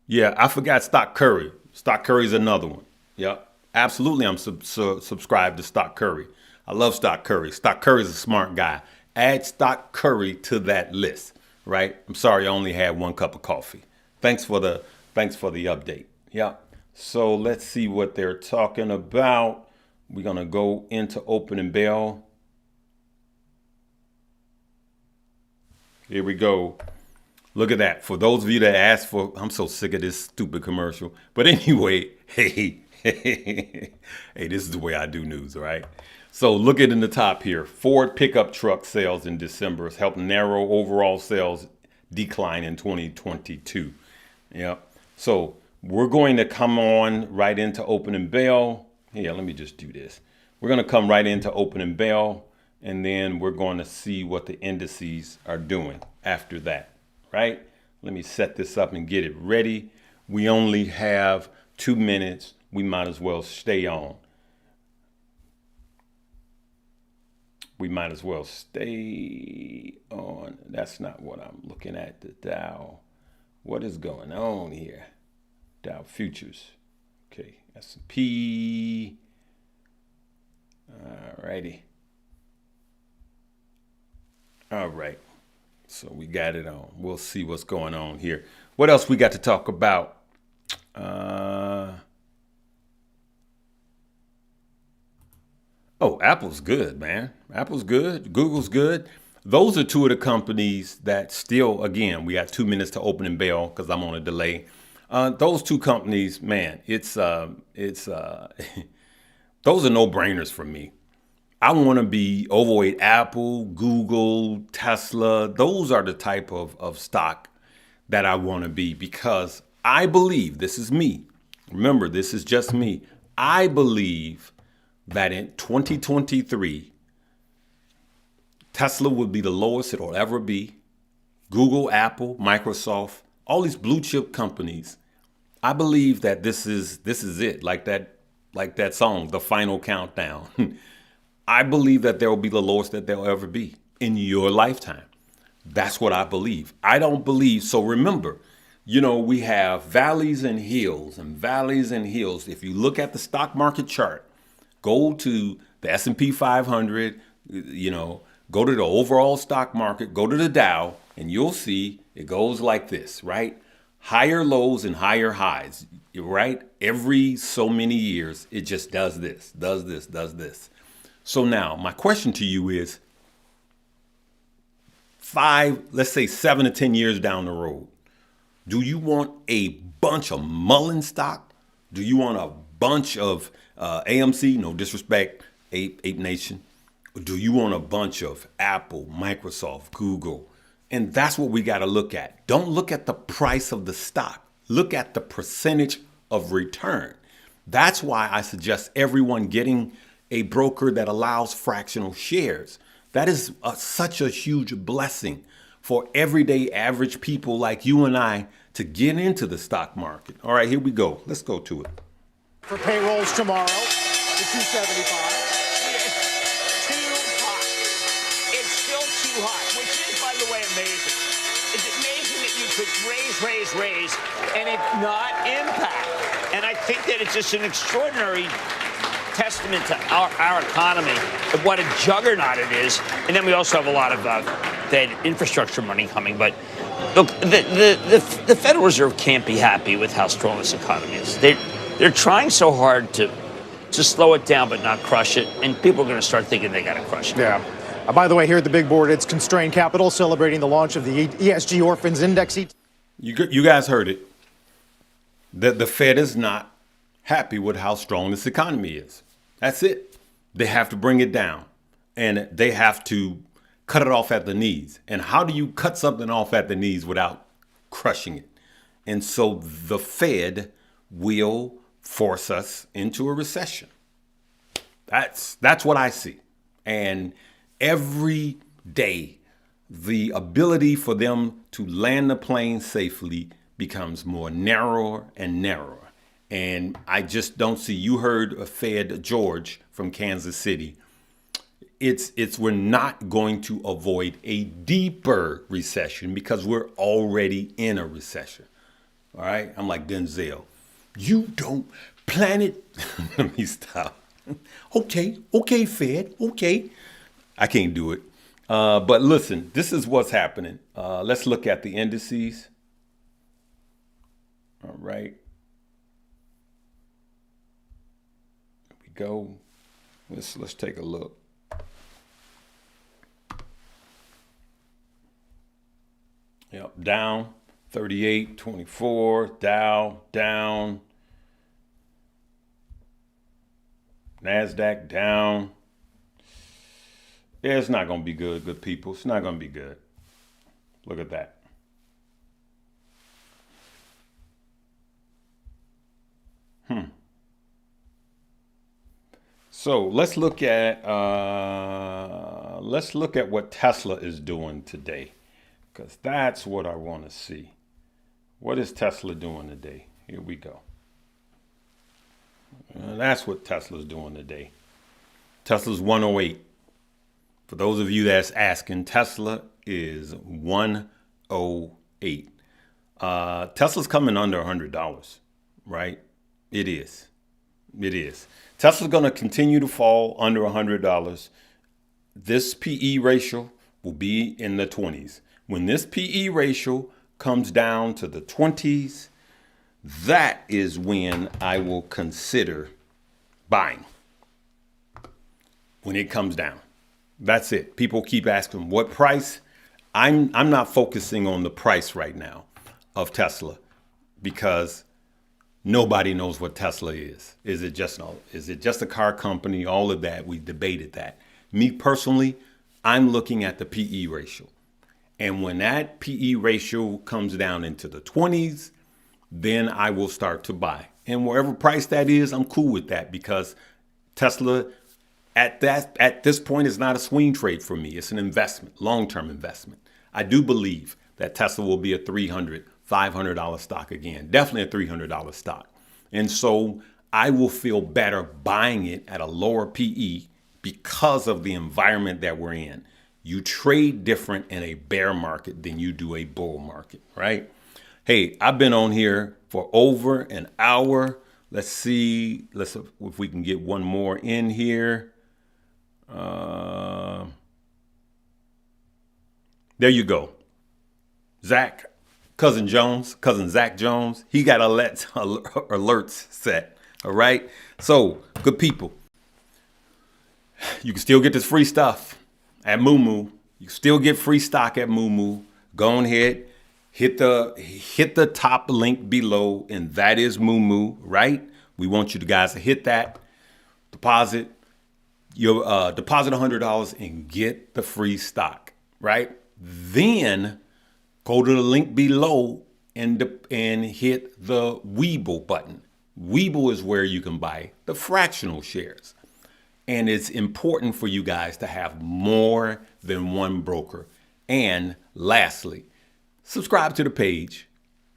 Yeah, I forgot Stock Curry. Stock Curry's another one. Yep, absolutely. I'm subscribed to Stock Curry. I love Stock Curry. Stock Curry's a smart guy. Add Stock Curry to that list. Right. I'm sorry, I only had 1 cup of coffee. Thanks for the update. Yeah. So let's see what they're talking about. We're going to go into opening bell. Here we go. Look at that. For those of you that asked for, I'm so sick of this stupid commercial. But anyway, hey, this is the way I do news, all right? So look at in the top here. Ford pickup truck sales in December has helped narrow overall sales decline in 2022. Yep. So we're going to come on right into opening bell. Here, let me just do this. We're going to come right into opening bell, and then we're going to see what the indices are doing after that, right? Let me set this up and get it ready. We only have 2 minutes. We might as well stay on. We might as well stay on. That's not what I'm looking at, the Dow. What is going on here? Dow futures. Okay, S&P. All righty. All right. So we got it on. We'll see what's going on here. What else we got to talk about? Oh, Apple's good, man. Apple's good. Google's good. Those are two of the companies that still, again, we got 2 minutes to opening bell because I'm on a delay. Those two companies, man, those are no-brainers for me. I want to be overweight Apple, Google, Tesla. Those are the type of stock that I want to be because I believe, this is me. Remember, this is just me. I believe that in 2023, Tesla will be the lowest it'll ever be. Google, Apple, Microsoft, all these blue chip companies. I believe that this is it, like that song, The Final Countdown. I believe that there will be the lowest that there'll ever be in your lifetime. That's what I believe. I don't believe. So remember, we have valleys and hills and valleys and hills. If you look at the stock market chart, go to the S&P 500, go to the overall stock market, go to the Dow, and you'll see it goes like this, right? Higher lows and higher highs, right? Every so many years, it just does this, does this, does this. So now my question to you is let's say 7 to 10 years down the road, do you want a bunch of Mullen stock? Do you want a bunch of AMC? No disrespect, Ape Nation. Do you want a bunch of Apple, Microsoft, Google? And that's what we got to look at. Don't look at the price of the stock. Look at the percentage of return. That's why I suggest everyone getting a broker that allows fractional shares. That is such a huge blessing for everyday average people like you and I to get into the stock market. All right, here we go. Let's go to it. For payrolls tomorrow, the 275. It's too hot. It's still too hot, which is, by the way, amazing. It's amazing that you could raise, and it not impact. And I think that it's just an extraordinary testament to our economy of what a juggernaut it is. And then we also have a lot of Fed infrastructure money coming. But look, the Federal Reserve can't be happy with how strong this economy is. They're trying so hard to slow it down but not crush it. And people are going to start thinking they got to crush it. Yeah. By the way, here at the big board, it's Constrained Capital celebrating the launch of the ESG Orphans Index. You guys heard it. The Fed is not happy with how strong this economy is. That's it. They have to bring it down and they have to cut it off at the knees. And how do you cut something off at the knees without crushing it? And so the Fed will force us into a recession. That's what I see. And every day, the ability for them to land the plane safely becomes more narrower and narrower. And I just don't see, you heard Fed George from Kansas City. We're not going to avoid a deeper recession because we're already in a recession. All right. I'm like Denzel. You don't plan it. Let me stop. Okay, Fed. Okay. I can't do it. But listen, this is what's happening. Let's look at the indices. All right. Go. Let's take a look. Yep, down 38.24, Dow down, NASDAQ down. Yeah, it's not going to be good people. It's not going to be good. Look at that. So let's look at what Tesla is doing today, because that's what I want to see. What is Tesla doing today? Here we go. That's what Tesla's doing today. Tesla's 108. For those of you that's asking, Tesla is 108. Tesla's coming under $100, right? It is. Tesla's going to continue to fall under $100. This PE ratio will be in the 20s. When this PE ratio comes down to the 20s, that is when I will consider buying. When it comes down. That's it. People keep asking what price. I'm not focusing on the price right now of Tesla because nobody knows what Tesla is. Is it just a car company? All of that. We debated that. Me personally, I'm looking at the PE ratio. And when that PE ratio comes down into the 20s, then I will start to buy. And wherever price that is, I'm cool with that because Tesla at this point is not a swing trade for me. It's an investment, long-term investment. I do believe that Tesla will be a $300, $500 stock again, definitely a $300 stock. And so I will feel better buying it at a lower PE because of the environment that we're in. You trade different in a bear market than you do a bull market, right? Hey, I've been on here for over an hour. Let's see. Let's if we can get one more in here. There you go. Cousin Zach Jones, he got alerts set. All right. So good people. You can still get this free stuff at Moo. You can still get free stock at Moo. Go ahead, hit the top link below, and that is Moo, right? We want you guys to hit that, deposit $100 and get the free stock, right? Then go to the link below and hit the Webull button. Webull is where you can buy the fractional shares. And it's important for you guys to have more than one broker. And lastly, subscribe to the page.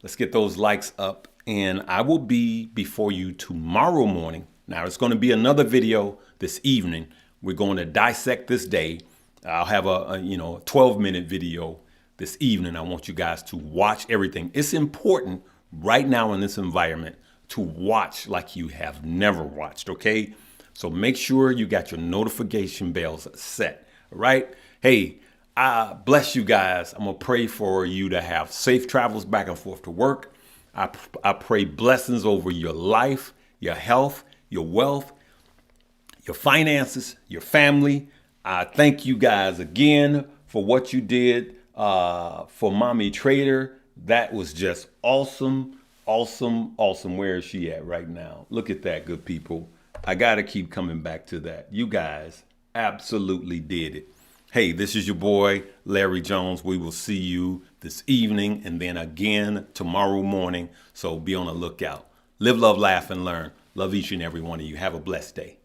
Let's get those likes up. And I will be before you tomorrow morning. Now, it's going to be another video this evening. We're going to dissect this day. I'll have a 12-minute video this evening. I want you guys to watch everything. It's important right now in this environment to watch like you have never watched, okay? So make sure you got your notification bells set, all right? Hey, I bless you guys. I'm going to pray for you to have safe travels back and forth to work. I pray blessings over your life, your health, your wealth, your finances, your family. I thank you guys again for what you did for Mommy Trader. That was just awesome, awesome, awesome. Where is she at right now? Look at that, good people. I got to keep coming back to that. You guys absolutely did it. Hey, this is your boy, Larry Jones. We will see you this evening and then again tomorrow morning. So be on the lookout. Live, love, laugh, and learn. Love each and every one of you. Have a blessed day.